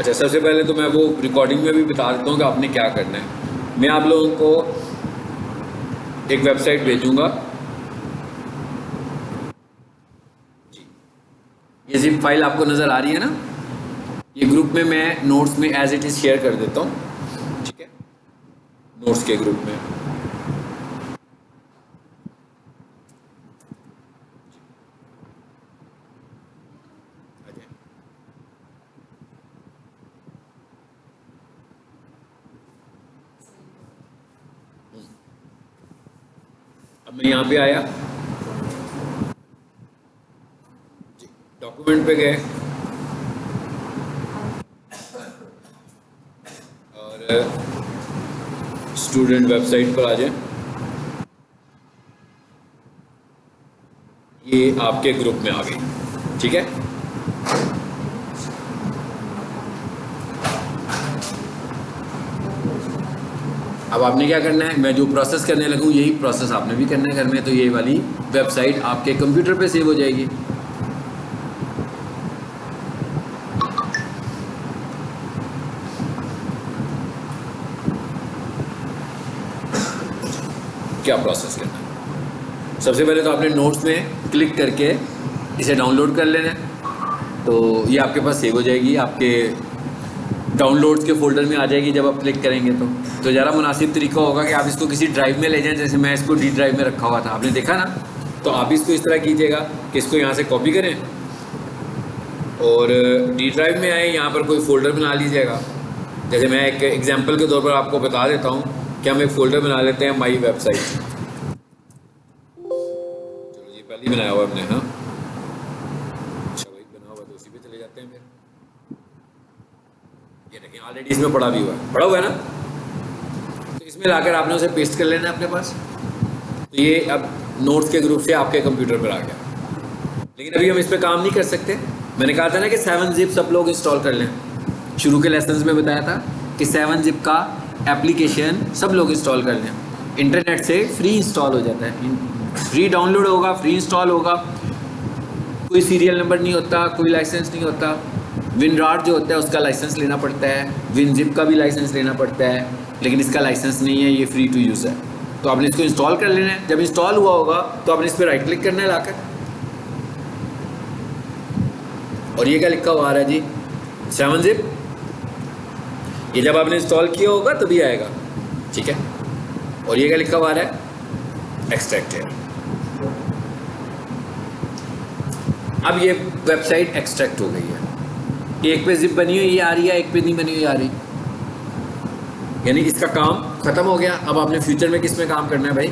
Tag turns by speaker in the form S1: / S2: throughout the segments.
S1: अच्छा, सबसे पहले तो मैं वो रिकॉर्डिंग में भी बता देता हूँ कि आपने क्या करना है। मैं आप लोगों को एक वेबसाइट भेजूंगा जी। ये जिप फाइल आपको नज़र आ रही है ना, ये ग्रुप में मैं नोट्स में एज इट इज़ शेयर कर देता हूँ, ठीक है, नोट्स के ग्रुप में। अब मैं यहाँ पे आया जी, डॉक्यूमेंट पे गए और स्टूडेंट वेबसाइट पर आ जाए। ये आपके ग्रुप में आ गई, ठीक है। अब आपने क्या करना है, मैं जो प्रोसेस करने लगूँ यही प्रोसेस आपने भी करना है घर में। तो ये वाली वेबसाइट आपके कंप्यूटर पे सेव हो जाएगी। क्या प्रोसेस करना है, सबसे पहले तो आपने नोट्स में क्लिक करके इसे डाउनलोड कर लेना है। तो ये आपके पास सेव हो जाएगी, आपके डाउनलोड्स के फोल्डर में आ जाएगी जब आप क्लिक करेंगे। तो ज़्यादा मुनासिब तरीका होगा कि आप इसको किसी ड्राइव में ले जाएं। जैसे मैं इसको डी ड्राइव में रखा हुआ था, आपने देखा ना। तो आप इसको इस तरह कीजिएगा कि इसको यहाँ से कॉपी करें और डी ड्राइव में आए, यहाँ पर कोई फ़ोल्डर बना लीजिएगा। जैसे मैं एक एग्जांपल के तौर पर आपको बता देता हूँ कि हम एक फ़ोल्डर बना लेते हैं माई वेबसाइट। चलो जी, पहले ही बनाया हुआ हमने। हाँ, अच्छा भाई, बना हुआ तो उसी पे चले जाते हैं फिर। ये देखें, ऑलरेडी इसमें पड़ा भी हुआ है, पड़ा हुआ है ना। तो इसमें लाकर आपने उसे पेस्ट कर लेना है अपने पास। तो ये अब नोट्स के ग्रुप से आपके कंप्यूटर पर आ गया। लेकिन अभी हम इस पर काम नहीं कर सकते। मैंने कहा था ना कि 7-zip सब लोग इंस्टॉल कर लें। शुरू के लेसन्स में बताया था कि 7-zip का एप्लीकेशन सब लोग इंस्टॉल कर लें। इंटरनेट से फ्री इंस्टॉल हो जाता है, फ्री डाउनलोड होगा, फ्री इंस्टॉल होगा। कोई सीरियल नंबर नहीं होता, कोई लाइसेंस नहीं होता। विनरार जो होता है उसका लाइसेंस लेना पड़ता है, विनजिप का भी लाइसेंस लेना पड़ता है, लेकिन इसका लाइसेंस नहीं है, ये फ्री टू यूज़ है। तो आपने इसको इंस्टॉल कर लेना है। जब इंस्टॉल हुआ होगा तो आपने इस पर राइट क्लिक करना है लाकर, और ये क्या लिखा हुआ आ रहा है जी, 7-zip। ये जब आपने इंस्टॉल किया होगा तभी आएगा, ठीक है। और ये क्या लिखा हुआ आ रहा है, एक्सट्रैक्ट है। अब ये वेबसाइट एक्सट्रैक्ट हो गई है। एक पे जिप बनी हुई आ रही है, एक पे नहीं बनी हुई आ रही, यानी इसका काम खत्म हो गया। अब आपने फ्यूचर में किस में काम करना है भाई,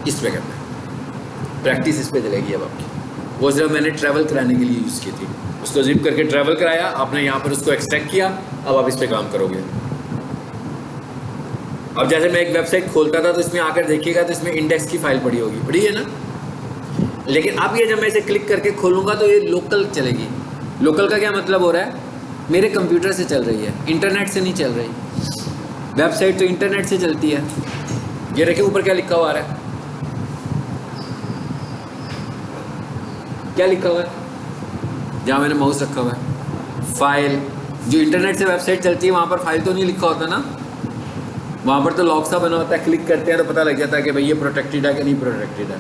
S1: इस पे करना है। प्रैक्टिस इस पे चलेगी अब आपकी। वो जब मैंने ट्रैवल कराने के लिए यूज़ की थी, उसको जिप करके ट्रैवल कराया, आपने यहाँ पर उसको एक्सट्रैक्ट किया। अब आप इस पे काम करोगे। अब जैसे मैं एक वेबसाइट खोलता था तो इसमें आकर देखिएगा तो इसमें इंडेक्स की फाइल पड़ी होगी, पड़ी है ना। लेकिन अब ये जब मैं इसे क्लिक करके खोलूँगा तो ये लोकल चलेगी। लोकल का क्या मतलब हो रहा है, मेरे कंप्यूटर से चल रही है, इंटरनेट से नहीं चल रही। वेबसाइट तो इंटरनेट से चलती है। ये देखिए ऊपर क्या लिखा हुआ आ रहा है, क्या लिखा हुआ है जहाँ मैंने माउस रखा हुआ है, फाइल। जो इंटरनेट से वेबसाइट चलती है वहाँ पर फाइल तो नहीं लिखा होता ना, वहाँ पर तो लॉक सा बना होता है। क्लिक करते हैं तो पता लग जाता है कि भाई ये प्रोटेक्टेड है कि नहीं प्रोटेक्टेड है।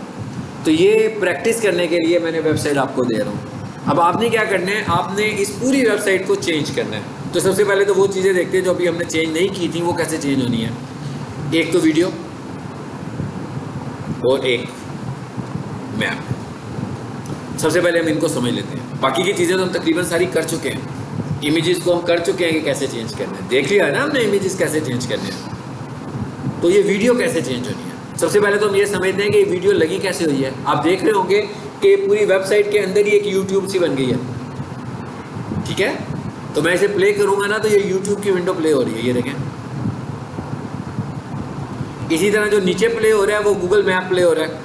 S1: तो ये प्रैक्टिस करने के लिए मैंने वेबसाइट आपको दे रहा हूँ। अब आपने क्या करना है, आपने इस पूरी वेबसाइट को चेंज करना है। तो सबसे पहले तो वो चीज़ें देखते हैं जो अभी हमने चेंज नहीं की थी, वो कैसे चेंज होनी है। एक तो वीडियो और एक मैप। सबसे पहले हम इनको समझ लेते हैं, बाकी की चीज़ें तो हम तकरीबन सारी कर चुके हैं। इमेजेस को हम कर चुके हैं कि कैसे चेंज करना है, देख लिया है ना हमने इमेजेस कैसे चेंज करने हैं। तो ये वीडियो कैसे चेंज होनी है, सबसे पहले तो हम ये समझते हैं कि ये वीडियो लगी कैसे हुई है। आप देख रहे होंगे कि पूरी वेबसाइट के अंदर ही एक यूट्यूब सी बन गई है, ठीक है। तो मैं इसे प्ले करूँगा ना तो ये यूट्यूब की विंडो प्ले हो रही है, ये देखें। इसी तरह जो नीचे प्ले हो रहा है वो गूगल मैप प्ले हो रहा है।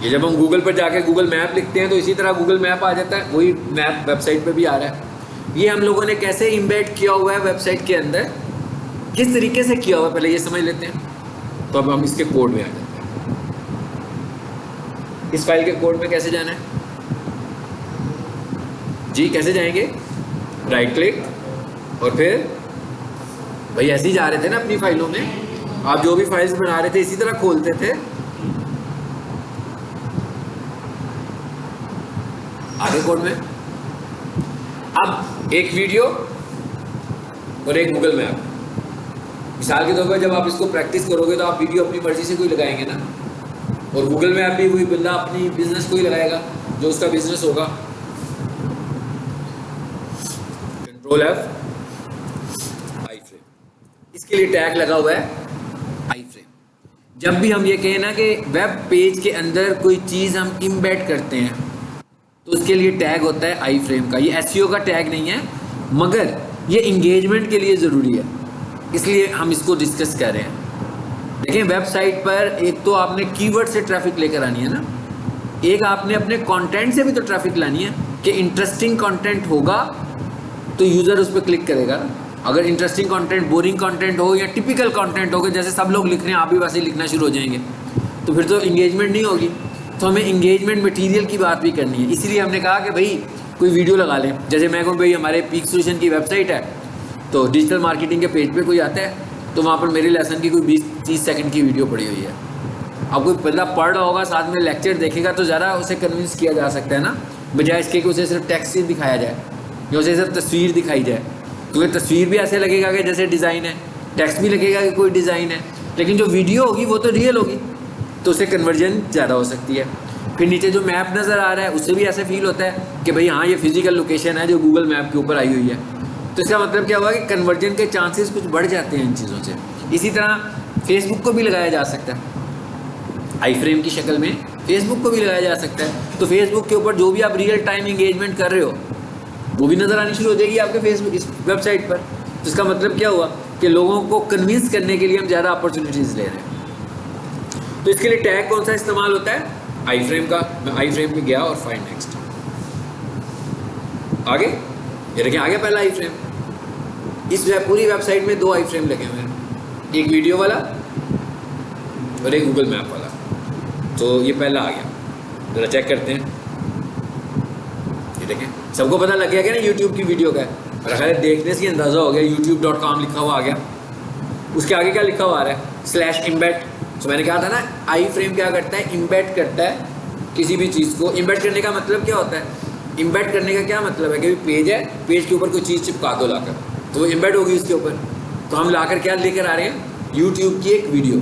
S1: ये जब हम गूगल पर जाके गूगल मैप लिखते हैं तो इसी तरह गूगल मैप आ जाता है, वही मैप वेबसाइट पे भी आ रहा है। ये हम लोगों ने कैसे इम्बेड किया हुआ है वेबसाइट के अंदर, किस तरीके से किया हुआ है, पहले ये समझ लेते हैं। तो अब हम इसके कोड में आ जाते हैं। इस फाइल के कोड में कैसे जाना है, जी कैसे जाएंगे? राइट क्लिक और फिर भाई ऐसे ही जा रहे थे ना अपनी फाइलों में, आप जो भी फाइल्स बना रहे थे इसी तरह खोलते थे। आगे कोड में अब एक वीडियो और एक गूगल मैप। मिसाल के तौर पर जब आप इसको प्रैक्टिस करोगे तो आप वीडियो अपनी मर्जी से कोई लगाएंगे ना, और गूगल मैप भी वही बंदा अपनी बिजनेस को ही लगाएगा जो उसका बिजनेस होगा। कंट्रोल F, आई फ्रेम, इसके लिए टैग लगा हुआ है आई फ्रेम। जब भी हम ये कहें ना कि वेब पेज के अंदर कोई चीज़ हम इम्बेड करते हैं तो उसके लिए टैग होता है आई फ्रेम का। ये एसईओ का टैग नहीं है, मगर ये इंगेजमेंट के लिए ज़रूरी है, इसलिए हम इसको डिस्कस कर रहे हैं। देखिए वेबसाइट पर एक तो आपने कीवर्ड से ट्रैफिक लेकर आनी है ना, एक आपने अपने कंटेंट से भी तो ट्रैफिक लानी है कि इंटरेस्टिंग कंटेंट होगा तो यूज़र उस पर क्लिक करेगा। अगर इंटरेस्टिंग कंटेंट बोरिंग कंटेंट हो या टिपिकल कंटेंट हो जैसे सब लोग लिख रहे हैं आप भी वैसे ही लिखना शुरू हो जाएंगे तो फिर तो इंगेजमेंट नहीं होगी। तो हमें इंगेजमेंट मटीरियल की बात भी करनी है, इसीलिए हमने कहा कि भाई कोई वीडियो लगा लें। जैसे मैं कहूँ भाई हमारे पीक सोल्यूशन की वेबसाइट है तो डिजिटल मार्केटिंग के पेज पे कोई आता है तो वहाँ पर मेरे लेसन की कोई 20-30 सेकंड की वीडियो पड़ी हुई है। अब कोई बंदा पढ़ रहा होगा साथ में लेक्चर देखेगा तो ज़रा उसे कन्विंस किया जा सकता है ना, बजाय इसके कि उसे सिर्फ टेक्स्ट ही दिखाया जाए या उसे सिर्फ तस्वीर दिखाई जाए। क्योंकि तस्वीर भी ऐसे लगेगा कि जैसे डिज़ाइन है, टेक्स्ट भी लगेगा कि कोई डिज़ाइन है, लेकिन जो वीडियो होगी वो तो रियल होगी तो उससे कन्वर्जन ज़्यादा हो सकती है। फिर नीचे जो मैप नज़र आ रहा है उससे भी ऐसे फील होता है कि भाई हाँ ये फिजिकल लोकेशन है जो गूगल मैप के ऊपर आई हुई है। तो इसका मतलब क्या हुआ कि कन्वर्जन के चांसेस कुछ बढ़ जाते हैं इन चीज़ों से। इसी तरह फेसबुक को भी लगाया जा सकता है आई फ्रेम की शक्ल में, फेसबुक को भी लगाया जा सकता है। तो फेसबुक के ऊपर जो भी आप रियल टाइम इंगेजमेंट कर रहे हो वो भी नज़र आनी शुरू हो जाएगी आपके फेसबुक इस वेबसाइट पर। तो इसका मतलब क्या हुआ कि लोगों को कन्विंस करने के लिए हम ज़्यादा अपॉर्चुनिटीज़ ले रहे हैं। तो इसके लिए टैग कौन सा इस्तेमाल होता है? आई फ्रेम का। मैं आई फ्रेम पे गया और फाइंड नेक्स्ट, आगे ये देखिए आ गया पहला आई फ्रेम। इस पूरी वेबसाइट में 2 आई फ्रेम लगे हुए हैं, एक वीडियो वाला और एक गूगल मैप वाला। तो ये पहला आ गया, ज़रा चेक करते हैं। ये देखें सबको पता लग गया क्या ना यूट्यूब की वीडियो का है, मेरा ख्याल है देखने से अंदाज़ा हो गया। youtube.com लिखा हुआ आ गया, उसके आगे क्या लिखा हुआ आ रहा है /embed। तो मैंने कहा था ना आई फ्रेम क्या करता है, इम्बेड करता है किसी भी चीज़ को। इम्बेड करने का मतलब क्या होता है? इम्बेड करने का क्या मतलब है कि पेज है, पेज के ऊपर कोई चीज़ चिपका दो लाकर तो वो इम्बेड होगी उसके ऊपर। तो हम लाकर क्या लेकर आ रहे हैं? यूट्यूब की एक वीडियो,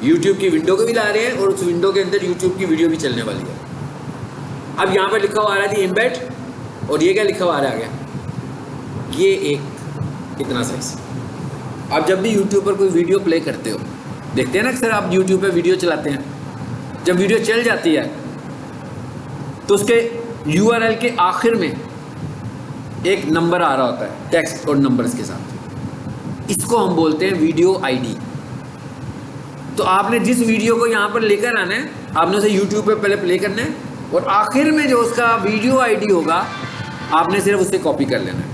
S1: यूट्यूब की विंडो को भी ला रहे हैं और उस विंडो के अंदर यूट्यूब की वीडियो भी चलने वाली है। अब यहाँ पर लिखा हुआ आ रहा है इम्बेड, और ये क्या लिखा हुआ आ रहा है, ये एक इतना साइज। अब जब भी यूट्यूब पर कोई वीडियो प्ले करते हो, देखते हैं ना अक्सर आप यूट्यूब पे वीडियो चलाते हैं, जब वीडियो चल जाती है तो उसके URL के आखिर में एक नंबर आ रहा होता है टेक्स्ट और नंबर्स के साथ, इसको हम बोलते हैं वीडियो ID। तो आपने जिस वीडियो को यहाँ पर लेकर आना है आपने उसे यूट्यूब पे पहले प्ले करना है और आखिर में जो उसका वीडियो ID होगा आपने सिर्फ उससे कॉपी कर लेना है,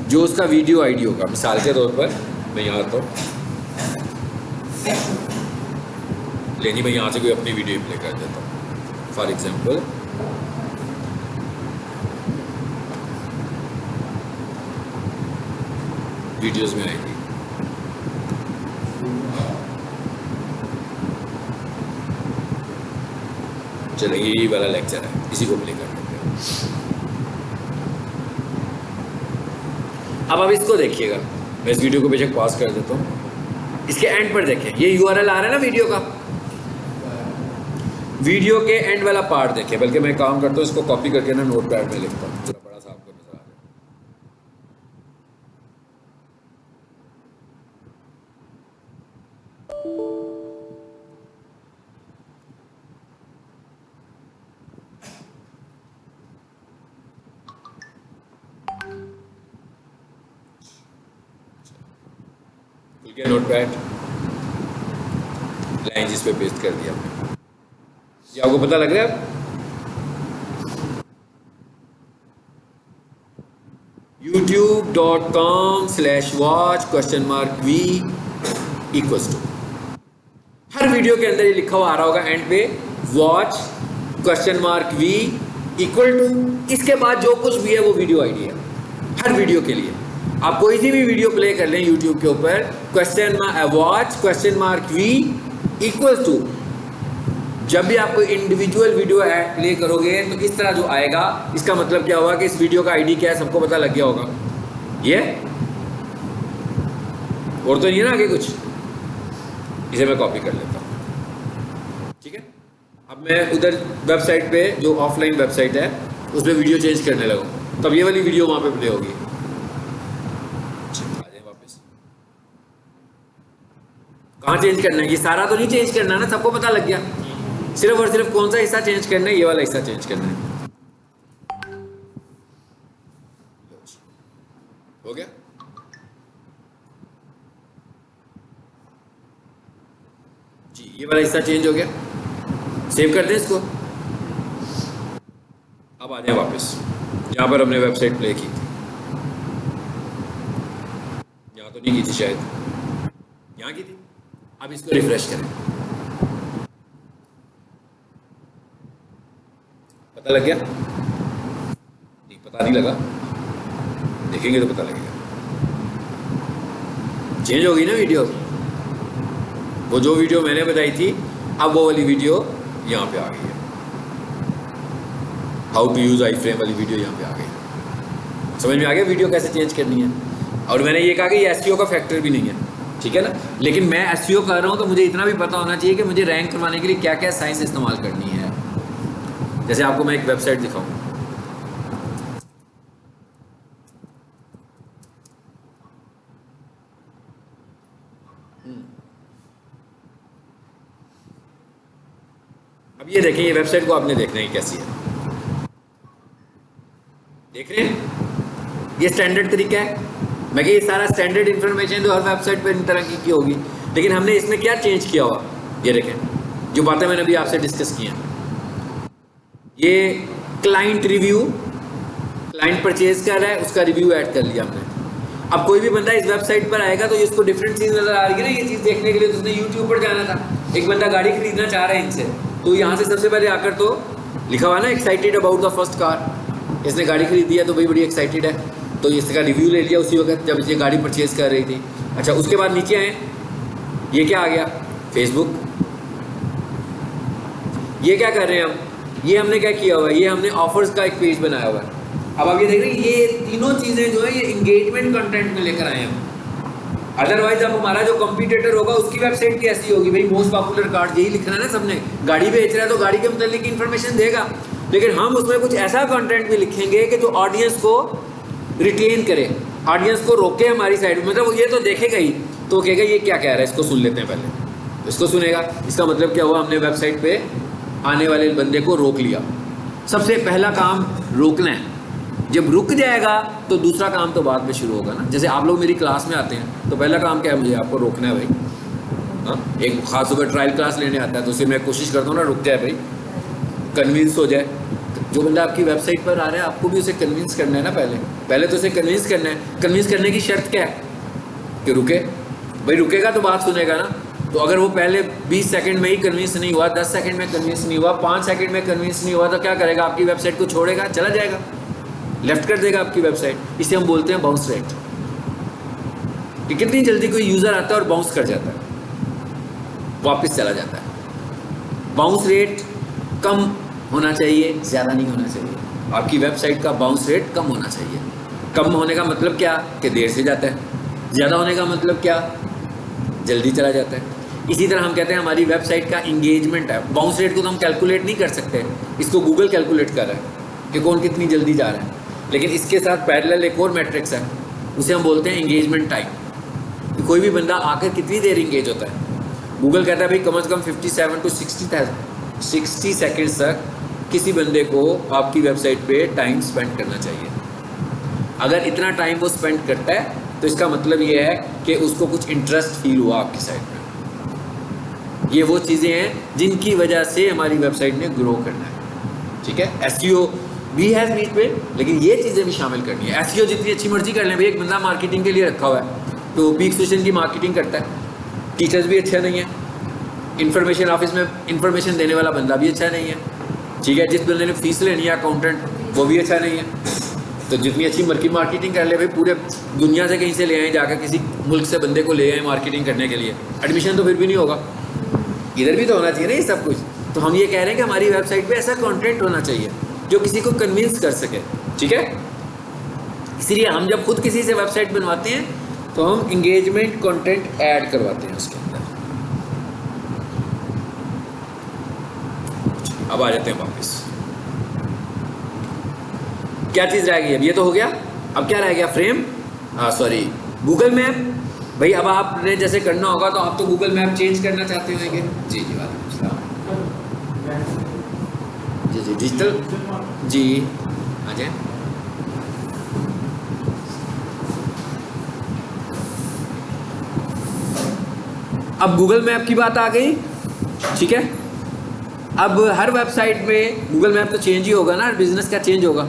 S1: जो उसका वीडियो ID होगा। मिसाल के तौर पर मैं यहाँ तो लेनी, मैं यहाँ से कोई अपनी वीडियो प्ले कर देता हूँ। फॉर एग्जाम्पल वीडियोस में आएगी, चलो यही वाला लेक्चर है, इसी को प्ले कर देते हैं। अब इसको देखिएगा, मैं इस वीडियो को बेशक पॉज कर देता हूँ, इसके एंड पर देखें ये URL आ रहा है ना वीडियो का, वीडियो के एंड वाला पार्ट देखें। बल्कि मैं काम करता हूँ इसको कॉपी करके ना नोट पैड में लिखता हूँ, थोड़ा बड़ा सा आपको नजर आ रहा है। नोट पैड लाइन जिस पे पेस्ट कर दिया, ये आपको पता लग रहा है? youtube.com/watch?v = हर वीडियो के अंदर ये लिखा हुआ आ रहा होगा एंड पे watch?v इक्वल टू, इसके बाद जो कुछ भी है वो वीडियो आईडी है हर वीडियो के लिए। आप कोई सी भी वीडियो प्ले कर लें यूट्यूब के ऊपर, question mark watch question mark v equal to, जब भी आप कोई इंडिविजुअल वीडियो ऐड प्ले करोगे तो इस तरह जो आएगा, इसका मतलब क्या होगा कि इस वीडियो का आईडी क्या है सबको पता लग गया होगा। ये और तो नहीं है ना आगे कुछ, इसे मैं कॉपी कर लेता हूँ, ठीक है। अब मैं उधर वेबसाइट पे जो ऑफलाइन वेबसाइट है उस पर वीडियो चेंज करने लगा, तब ये वाली वीडियो वहाँ पे प्ले होगी। आ जाए वापस, कहाँ चेंज करना है, ये सारा तो नहीं चेंज करना ना, सबको पता लग गया। सिर्फ और सिर्फ कौन सा हिस्सा चेंज करना है, ये वाला हिस्सा चेंज करना है। हो गया, जी ये वाला हिस्सा चेंज हो गया। सेव कर दें इसको। अब आ जाए वापस, यहाँ पर हमने वेबसाइट प्ले की थी, यहाँ तो नहीं की थी शायद, यहाँ की थी। अब इसको रिफ्रेश करें, पता लग गया? नहीं पता नहीं लगा, देखेंगे तो पता लगेगा। चेंज हो गई ना वीडियो, वो जो वीडियो मैंने बताई थी अब वो वाली वीडियो यहाँ पे आ गई है। How to use iframe video वीडियो यहाँ पे आ गई। समझ में आ गया वीडियो कैसे चेंज करनी है। और मैंने ये कहा कि ये एसईओ का फैक्टर भी नहीं है, ठीक है ना, लेकिन मैं एसईओ कर रहा हूँ तो मुझे इतना भी पता होना चाहिए कि मुझे रैंक करवाने के लिए क्या क्या साइंस इस्तेमाल करनी है। जैसे आपको मैं एक वेबसाइट दिखाऊँ, अब ये देखें, ये वेबसाइट को आपने देखना है कैसी है, देख रहे हैं, ये स्टैंडर्ड तरीका है। मैं ये सारा स्टैंडर्ड इन्फॉर्मेशन जो हर वेबसाइट पर इन तरह की होगी, लेकिन हमने इसमें क्या चेंज किया हुआ, ये देखें जो बातें मैंने अभी आपसे डिस्कस की हैं। ये क्लाइंट रिव्यू, क्लाइंट परचेज कर रहा है उसका रिव्यू ऐड कर लिया हमने। अब कोई भी बंदा इस वेबसाइट पर आएगा तो इसको डिफरेंट चीज़ नजर आ रही है ना, ये चीज़ देखने के लिए तो उसने यूट्यूब पर जाना था। एक बंदा गाड़ी खरीदना चाह रहा है इनसे, तो यहाँ से सबसे पहले आकर तो लिखा हुआ ना excited about the first car, इसने गाड़ी खरीदी है तो भाई बड़ी एक्साइटेड है, तो इसका रिव्यू ले लिया उसी वक्त जब ये गाड़ी परचेज कर रही थी। अच्छा, उसके बाद नीचे आए, ये क्या आ गया, फेसबुक। ये क्या कर रहे हैं हम, ये हमने क्या किया हुआ है, ये हमने ऑफर्स का एक पेज बनाया हुआ है। अब आप ये देख रहे हैं, ये तीनों चीज़ें जो है ये इंगेजमेंट कंटेंट में लेकर आए हम। अदरवाइज अब हमारा जो कंपटीटर होगा उसकी वेबसाइट भी ऐसी होगी, भाई मोस्ट पॉपुलर कार्ड यही लिखना है ना सबने, गाड़ी बेच रहा है तो गाड़ी के मतलब इन्फॉर्मेशन देगा, लेकिन हम उसमें कुछ ऐसा कंटेंट भी लिखेंगे कि जो ऑडियंस को रिटेन करे, ऑडियंस को रोके हमारी साइड में। मतलब वो ये तो देखेगा ही, तो कहेगा ये क्या कह रहा है, इसको सुन लेते हैं पहले, इसको सुनेगा। इसका मतलब क्या हुआ, हमने वेबसाइट पे आने वाले बंदे को रोक लिया। सबसे पहला काम रोकना है, जब रुक जाएगा तो दूसरा काम तो बाद में शुरू होगा ना। जैसे आप लोग मेरी क्लास में आते हैं तो पहला काम क्या है, मुझे आपको रोकना है भाई। हाँ, एक खास सुबह ट्रायल क्लास लेने आता है तो उसे मैं कोशिश करता हूँ ना रुक जाए भाई, कन्विंस हो जाए। जो बंदा आपकी वेबसाइट पर आ रहा है आपको भी उसे कन्विंस करना है ना, पहले तो उसे कन्विंस करना है। कन्विंस करने की शर्त क्या है कि रुके, भाई रुकेगा तो बात सुनेगा ना। तो अगर वो पहले 20 सेकंड में ही कन्विंस नहीं हुआ, 10 सेकंड में कन्विंस नहीं हुआ, 5 सेकंड में कन्विंस नहीं हुआ, तो क्या करेगा, आपकी वेबसाइट को छोड़ेगा, चला जाएगा, लेफ्ट कर देगा आपकी वेबसाइट। इसे हम बोलते हैं बाउंस रेट, कि कितनी जल्दी कोई यूज़र आता है और बाउंस कर जाता है, वापस चला जाता है। बाउंस रेट कम होना चाहिए, ज़्यादा नहीं होना चाहिए। आपकी वेबसाइट का बाउंस रेट कम होना चाहिए। कम होने का मतलब क्या, कि देर से जाता है। ज़्यादा होने का मतलब क्या, जल्दी चला जाता है। इसी तरह हम कहते हैं हमारी वेबसाइट का इंगेजमेंट है। बाउंस रेट को तो हम कैलकुलेट नहीं कर सकते, इसको गूगल कैलकुलेट कर रहा है कि कौन कितनी जल्दी जा रहा है। लेकिन इसके साथ पैरेलल एक और मैट्रिक्स है, उसे हम बोलते हैं इंगेजमेंट टाइम, कि कोई भी बंदा आकर कितनी देर इंगेज होता है। गूगल कहता है भाई कम से कम 57 to 60 सेकेंड्स तक किसी बंदे को आपकी वेबसाइट पे टाइम स्पेंड करना चाहिए। अगर इतना टाइम वो स्पेंड करता है तो इसका मतलब ये है कि उसको कुछ इंटरेस्ट फील हुआ आपकी साइट पे। ये वो चीज़ें हैं जिनकी वजह से हमारी वेबसाइट ने ग्रो करना है, ठीक है। एसईओ भी है बीच में, लेकिन ये चीज़ें भी शामिल करनी है। एसईओ जितनी अच्छी मर्जी कर लें भाई, एक बंदा मार्केटिंग के लिए रखा हुआ है तो पीक सेशन की मार्केटिंग करता है, टीचर्स भी अच्छा नहीं है, इन्फॉर्मेशन ऑफिस में इन्फॉर्मेशन देने वाला बंदा भी अच्छा नहीं है, ठीक है, जिस बंदे ने फीस लेनी है अकाउंटेंट वो भी अच्छा नहीं है। तो जितनी अच्छी मार्केटिंग कर ले भाई, पूरे दुनिया से कहीं से ले आए, जाकर किसी मुल्क से बंदे को ले आए मार्केटिंग करने के लिए, एडमिशन तो फिर भी नहीं होगा। इधर भी तो होना चाहिए ना ये सब कुछ। तो हम ये कह रहे हैं कि हमारी वेबसाइट पे ऐसा कंटेंट होना चाहिए जो किसी को कन्विंस कर सके, ठीक है। इसलिए हम जब खुद किसी से वेबसाइट बनवाते हैं तो हम इंगेजमेंट कंटेंट ऐड करवाते हैं उसके अंदर। अब आ जाते हैं वापस, क्या चीज़ रह गई? अब ये तो हो गया, अब क्या रह गया? Frame, sorry Google map. भाई अब आपने जैसे करना होगा तो आप तो गूगल मैप चेंज करना चाहते होंगे। जी जी वालेकुम सलाम। जी जी डिजिटल जी आ जाए। अब गूगल मैप की बात आ गई, ठीक है। अब हर वेबसाइट में गूगल मैप तो चेंज ही होगा ना, बिजनेस का चेंज होगा।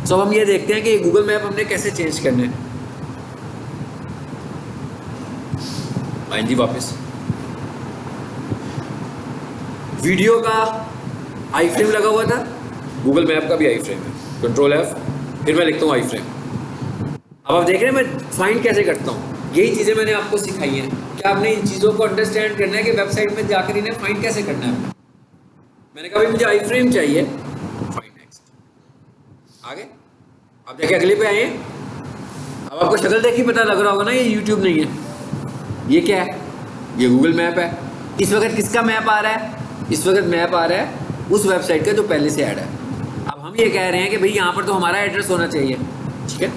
S1: तो हम ये देखते हैं कि गूगल मैप हमने कैसे चेंज करने हैं। आएं जी वापस, वीडियो का आई फ्रेम लगा हुआ था, गूगल मैप का भी आई फ्रेम है, कंट्रोल F, फिर मैं लिखता हूँ आई फ्रेम। अब आप देख रहे हैं मैं फाइंड कैसे करता हूँ, यही चीज़ें मैंने आपको सिखाई हैं कि आपने इन चीज़ों को अंडरस्टैंड करना है कि वेबसाइट में जाकर इन्हें फाइंड कैसे करना है। मैंने कहा भाई मुझे आई फ्रेम चाहिए, फाइंड नेक्स्ट, आगे। आप देखिए अगले पे आए, अब आपको शक्ल देख ही पता लग रहा होगा ना ये यूट्यूब नहीं है, ये क्या है? ये गूगल मैप है। इस वक्त किसका मैप आ रहा है? इस वक्त मैप आ रहा है उस वेबसाइट का जो पहले से ऐड है। अब हम ये कह रहे हैं कि भाई यहाँ पर तो हमारा एड्रेस होना चाहिए, ठीक है,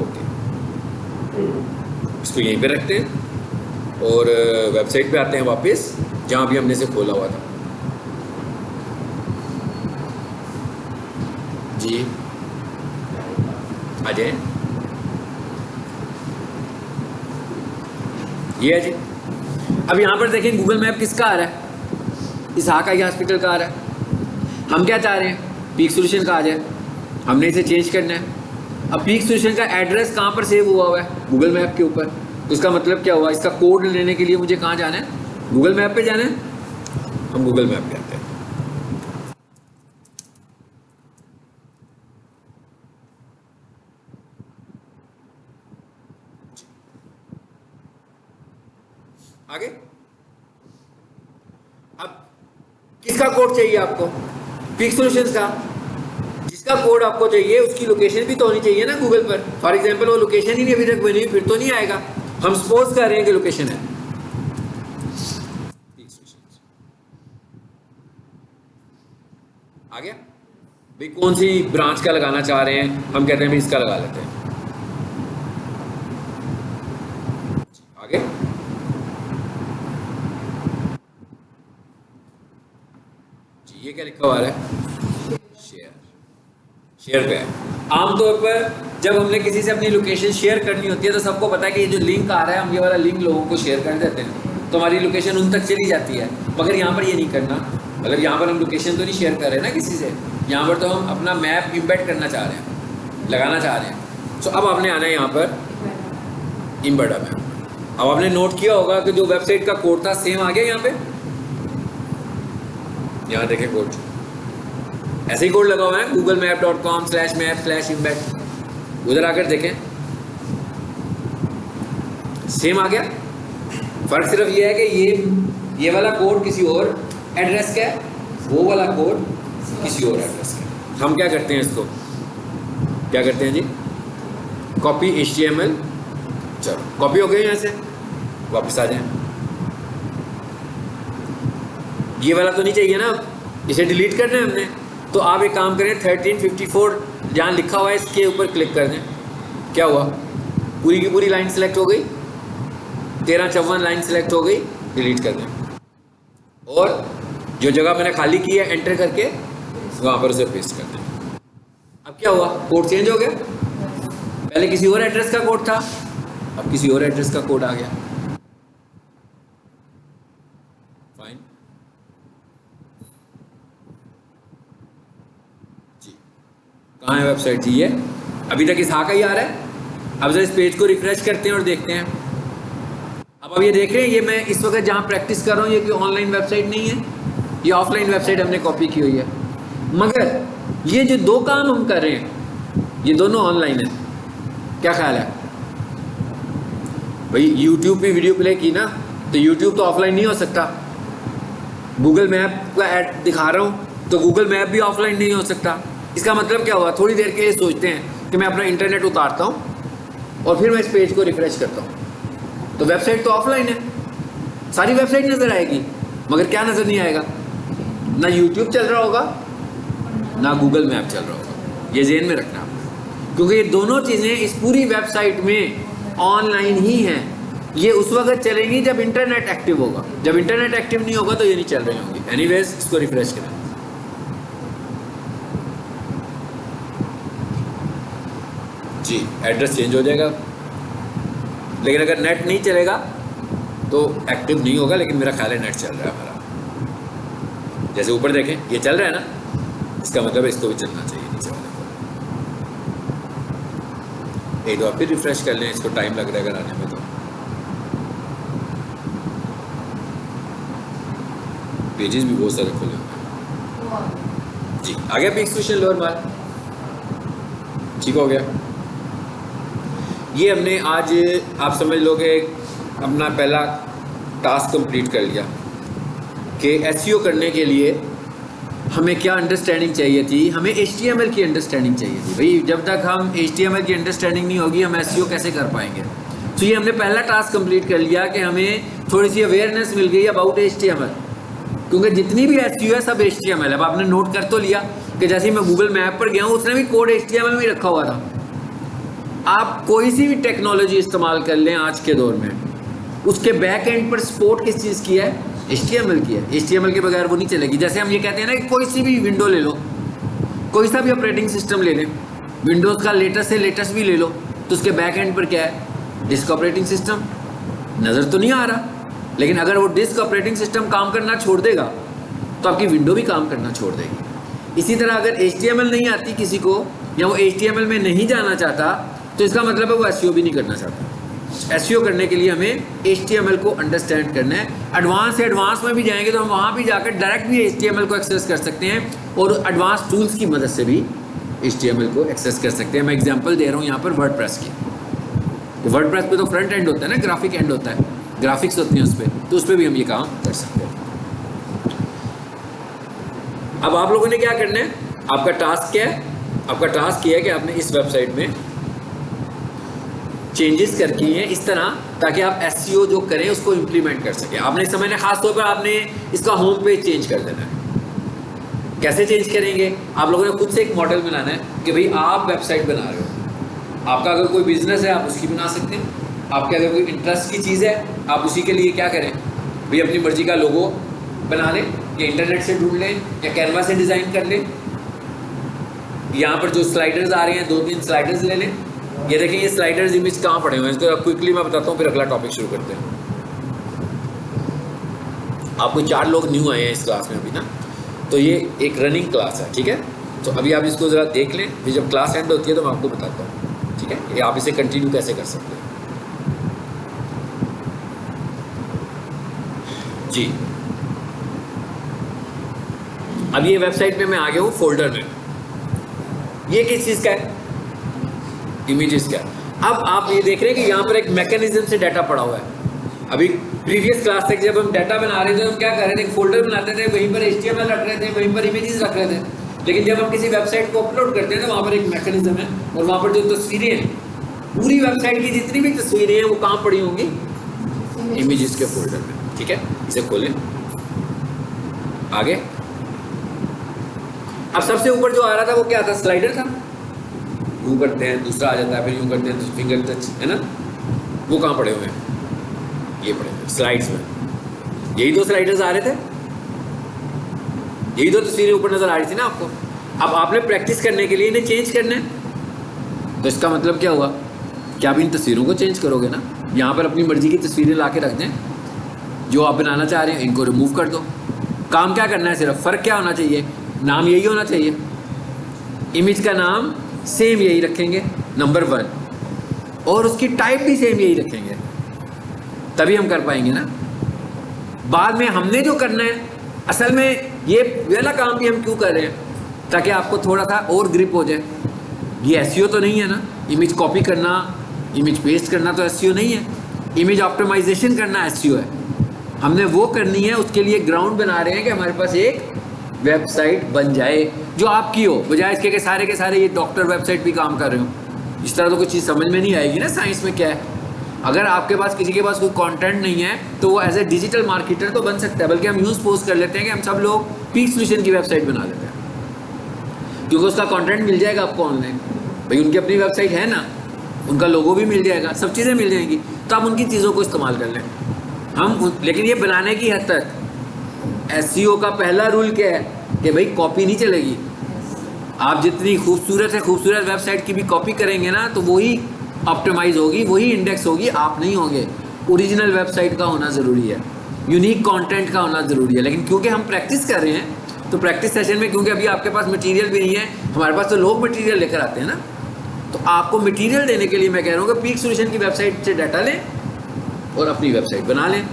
S1: ओके। इसको यहीं पे रखते हैं और वेबसाइट पे आते हैं वापस, जहाँ भी हमने इसे खोला हुआ था। जी आ जाए, ये है जी। अब यहाँ पर देखें गूगल मैप किसका आ रहा है? इसहाक आई हॉस्पिटल का आ रहा है। हम क्या चाह रहे हैं? पीक सोल्यूशन का आ जाए, हमने इसे चेंज करना है। अब पीक सोल्यूशन का एड्रेस कहाँ पर सेव हुआ है? गूगल मैप के ऊपर। तो इसका मतलब क्या हुआ? इसका कोड लेने के लिए मुझे कहाँ जाना है? गूगल मैप पे जाना है। हम गूगल मैप पे आते हैं, आगे। अब किसका कोड चाहिए आपको? पीक सॉल्यूशंस का। जिसका कोड आपको चाहिए उसकी लोकेशन भी तो होनी चाहिए ना गूगल पर। फॉर एग्जांपल वो लोकेशन ही नहीं अभी तक बनी, फिर तो नहीं आएगा। हम सपोज कर रहे हैं कि लोकेशन है आ गया। भाई कौन सी ब्रांच का लगाना चाह रहे हैं? हम कहते हैं भाई इसका लगा लेते हैं, आगे। जी ये क्या लिखा हुआ है? शेयर, शेयर पे है। आमतौर पर जब हमने किसी से अपनी लोकेशन शेयर करनी होती है तो सबको पता है कि ये जो लिंक आ रहा है हम ये वाला लिंक लोगों को शेयर कर देते हैं तो हमारी लोकेशन उन तक चली जाती है। मगर यहाँ पर ये नहीं करना, मतलब यहाँ पर हम लोकेशन तो नहीं शेयर कर रहे ना किसी से, यहाँ पर तो हम अपना मैप इम्बेड करना चाह रहे हैं, लगाना चाह रहे हैं। तो अब आपने आना है यहाँ पर इम्बेड मैप। अब आपने नोट किया होगा कि जो वेबसाइट का कोड था सेम आ गया यहाँ पे। यहाँ देखें कोड, ऐसे ही कोड लगा हुआ है google-map.com/map/embed। उधर आकर देखें सेम आ गया। फर्क सिर्फ ये है कि ये वाला कोड किसी और एड्रेस का है, वो वाला कोड किसी और एड्रेस का है। हम क्या करते हैं, इसको क्या करते हैं जी, कॉपी HTML। चलो कॉपी हो गई, यहाँ से वापस आ जाए। ये वाला तो नहीं चाहिए ना, इसे डिलीट करना है हमने। तो आप एक काम करें, 1354 जहाँ लिखा हुआ है इसके ऊपर क्लिक कर दें। क्या हुआ? पूरी की पूरी लाइन सेलेक्ट हो गई, 1354 लाइन सेलेक्ट हो गई, डिलीट कर दें। और जो जगह मैंने खाली की है एंटर करके वहाँ पर उसे पेस्ट कर दें। अब क्या हुआ? कोड चेंज हो गया। पहले किसी और एड्रेस का कोड था, अब किसी और एड्रेस का कोड आ गया। फाइन जी, कहाँ है वेबसाइट जी? ये अभी तक इसहाक ही आ रहा है। अब जरा इस पेज को रिफ्रेश करते हैं और देखते हैं। अब ये देख रहे हैं, ये मैं इस वक्त जहाँ प्रैक्टिस कर रहा हूँ ये कोई ऑनलाइन वेबसाइट नहीं है, ये ऑफलाइन वेबसाइट हमने कॉपी की हुई है। मगर ये जो दो काम हम कर रहे हैं ये दोनों ऑनलाइन है। क्या ख्याल है भाई? यूट्यूब पे वीडियो प्ले की ना तो यूट्यूब तो ऑफलाइन नहीं हो सकता। गूगल मैप का ऐड दिखा रहा हूँ तो गूगल मैप भी ऑफलाइन नहीं हो सकता। इसका मतलब क्या हुआ? थोड़ी देर के लिए सोचते हैं कि मैं अपना इंटरनेट उतारता हूँ और फिर मैं इस पेज को रिफ्रेश करता हूँ, तो वेबसाइट तो ऑफलाइन है, सारी वेबसाइट नज़र आएगी, मगर क्या नज़र नहीं आएगा? ना यूट्यूब चल रहा होगा ना गूगल मैप चल रहा होगा। ये ज़हन में रखना आपको, क्योंकि ये दोनों चीज़ें इस पूरी वेबसाइट में ऑनलाइन ही हैं। ये उस वक्त चलेंगी जब इंटरनेट एक्टिव होगा, जब इंटरनेट एक्टिव नहीं होगा तो ये नहीं चल रही होंगी। एनीवेज इसको रिफ्रेश करें। जी एड्रेस चेंज हो जाएगा, लेकिन अगर नेट नहीं चलेगा तो एक्टिव नहीं होगा, लेकिन मेरा ख्याल है नेट चल रहा है हमारा। जैसे ऊपर देखें ये चल रहा है ना, इसका मतलब इसको भी चलना चाहिए नीचे वाले को। एक बार फिर रिफ्रेश कर लें, इसको टाइम लग रहा है अगर आने में, तो पेजेस भी बहुत सारे खुले हुए हैं। जी आ गया पिक्स क्वेश्चन लोअर माल, ठीक हो गया। ये हमने आज आप समझ लोगे अपना पहला टास्क कंप्लीट कर लिया कि एसईओ करने के लिए हमें क्या अंडरस्टैंडिंग चाहिए थी। हमें HTML की अंडरस्टैंडिंग चाहिए थी भाई। जब तक हम HTML की अंडरस्टैंडिंग नहीं होगी हम एसईओ कैसे कर पाएंगे? तो ये हमने पहला टास्क कंप्लीट कर लिया कि हमें थोड़ी सी अवेयरनेस मिल गई अबाउट HTML, क्योंकि जितनी भी एसईओ है सब HTML है। अब आपने नोट कर तो लिया कि जैसे ही मैं गूगल मैप पर गया हूँ उसने भी कोड HTML में रखा हुआ था। आप कोई सी भी टेक्नोलॉजी इस्तेमाल कर लें आज के दौर में, उसके बैक एंड पर सपोर्ट किस चीज़ की है? HTML की है। HTML के बगैर वो नहीं चलेगी। जैसे हम ये कहते हैं ना कि कोई सी भी विंडो ले लो, कोई सा भी ऑपरेटिंग सिस्टम ले लें, विंडोज़ का लेटेस्ट से लेटेस्ट भी ले लो, तो उसके बैक एंड पर क्या है? Disk operating system. नज़र तो नहीं आ रहा, लेकिन अगर वो डिस्क ऑपरेटिंग सिस्टम काम करना छोड़ देगा तो आपकी विंडो भी काम करना छोड़ देगी। इसी तरह अगर HTML नहीं आती किसी को, या वो HTML में नहीं जाना चाहता, तो इसका मतलब है वो एसईओ भी नहीं करना चाहता। एसईओ करने के लिए हमें HTML को अंडरस्टैंड करना है। एडवांस से एडवांस में भी जाएंगे तो हम वहाँ भी जाकर डायरेक्ट भी HTML को एक्सेस कर सकते हैं और एडवांस टूल्स की मदद से भी HTML को एक्सेस कर सकते हैं। मैं एग्जांपल दे रहा हूँ यहाँ पर वर्डप्रेस की। वर्डप्रेस पे तो फ्रंट एंड होता है ना, ग्राफिक एंड होता है, ग्राफिक्स होती हैं उस पर, तो उस पर भी हम ये काम कर सकते हैं। अब आप लोगों ने क्या करना है? आपका टास्क क्या है? आपका टास्क ये है कि आपने इस वेबसाइट में चेंजेस करके हैं इस तरह, ताकि आप एसईओ जो करें उसको इम्प्लीमेंट कर सकें। आपने इस समय खास तौर पर आपने इसका होम पेज चेंज कर देना है। कैसे चेंज करेंगे? आप लोगों ने खुद से एक मॉडल बनाना है कि भाई आप वेबसाइट बना रहे हो, आपका अगर कोई बिजनेस है आप उसकी बना सकते हैं, आपके अगर कोई इंटरेस्ट की चीज़ है आप उसी के लिए क्या करें भाई, अपनी मर्जी का लोगो बना लें, या इंटरनेट से ढूंढ लें, या कैनवा से डिज़ाइन कर लें। यहाँ पर जो स्लाइडर्स आ रहे हैं 2-3 स्लाइडर्स ले लें। ये देखें ये स्लाइडर्स इमेज कहाँ पड़े हुए हैं, इसको क्विकली मैं बताता हूँ, फिर अगला टॉपिक शुरू करते हैं। आपको 4 लोग न्यू आए हैं इस क्लास में अभी ना, तो ये एक रनिंग क्लास है, ठीक है। तो अभी आप इसको ज़रा देख लें, फिर जब क्लास एंड होती है तो मैं आपको बताता हूँ, ठीक है, ये आप इसे कंटिन्यू कैसे कर सकते हैं। जी अब ये वेबसाइट पे मैं आ गया हूँ फोल्डर में। ये किस चीज़ का है? इमेजेस का। अब आप ये देख रहे हैं कि यहाँ पर एक मैकेनिज्म से डाटा पड़ा हुआ है। अभी प्रीवियस क्लास तक जब हम डाटा बना रहे थे तो हम क्या कर रहे थे? एक फोल्डर बनाते थे, वहीं पर HTML रख रहे थे, वहीं पर इमेजेस रख रहे थे। लेकिन जब हम किसी वेबसाइट को अपलोड करते हैं तो वहाँ पर एक मैकेनिज्म है, और वहाँ पर जो तस्वीरें हैं, पूरी वेबसाइट की जितनी भी तस्वीरें हैं वो कहाँ पड़ी होंगी? इमेजेस के फोल्डर में, ठीक है। इसे खोलें, आगे। अब सबसे ऊपर जो आ रहा था वो क्या था? स्लाइडर था। यूँ करते हैं दूसरा आ जाता है, फिर यूँ करते हैं तो फिंगर टच, है ना। वो कहाँ पड़े हुए हैं? ये पड़े हुए स्लाइड्स में। यही 2 स्लाइडर्स आ रहे थे, यही 2 तस्वीरें ऊपर नजर आ रही थी ना आपको। अब आपने प्रैक्टिस करने के लिए इन्हें चेंज करना है, तो इसका मतलब क्या हुआ? क्या आप इन तस्वीरों को चेंज करोगे ना? यहाँ पर अपनी मर्जी की तस्वीरें ला के रख दें, जो आप बनाना चाह रहे हैं इनको रिमूव कर दो। काम क्या करना है? सिर्फ फ़र्क क्या होना चाहिए? नाम यही होना चाहिए, इमेज का नाम सेम यही रखेंगे, नंबर 1, और उसकी टाइप भी सेम यही रखेंगे, तभी हम कर पाएंगे ना। बाद में हमने जो करना है, असल में ये वाला काम भी हम क्यों कर रहे हैं ताकि आपको थोड़ा सा और ग्रिप हो जाए। ये एसईओ तो नहीं है ना, इमेज कॉपी करना, इमेज पेस्ट करना तो एसईओ नहीं है, इमेज ऑप्टिमाइजेशन करना एसईओ है। हमने वो करनी है, उसके लिए ग्राउंड बना रहे हैं कि हमारे पास एक वेबसाइट बन जाए जो आपकी हो, बजाय इसके के सारे ये डॉक्टर वेबसाइट भी काम कर रहे हो। इस तरह तो कोई चीज़ समझ में नहीं आएगी ना साइंस में क्या है। अगर आपके पास किसी के पास कोई कंटेंट नहीं है तो वो एज ए डिजिटल मार्केटर तो बन सकता है, बल्कि हम यूँ सपोज कर लेते हैं कि हम सब लोग पीक सोल्यूशन की वेबसाइट बना लेते हैं, क्योंकि उसका कंटेंट मिल जाएगा आपको ऑनलाइन। भाई उनकी अपनी वेबसाइट है ना, उनका लोगो भी मिल जाएगा, सब चीज़ें मिल जाएंगी, तो आप उनकी चीज़ों को इस्तेमाल कर लें। लेकिन ये बनाने की हद तक एसईओ का पहला रूल क्या है कि भाई कॉपी नहीं चलेगी। आप जितनी खूबसूरत वेबसाइट की भी कॉपी करेंगे ना तो वही ऑप्टिमाइज होगी, वही इंडेक्स होगी, आप नहीं होंगे। ओरिजिनल वेबसाइट का होना ज़रूरी है, यूनिक कंटेंट का होना ज़रूरी है। लेकिन क्योंकि हम प्रैक्टिस कर रहे हैं तो प्रैक्टिस सेशन में, क्योंकि अभी आपके पास मटेरियल भी नहीं है, हमारे पास तो लोग मटेरियल लेकर आते हैं ना, तो आपको मटेरियल देने के लिए मैं कह रहा हूँ कि पीक सोल्यूशन की वेबसाइट से डाटा लें और अपनी वेबसाइट बना लें,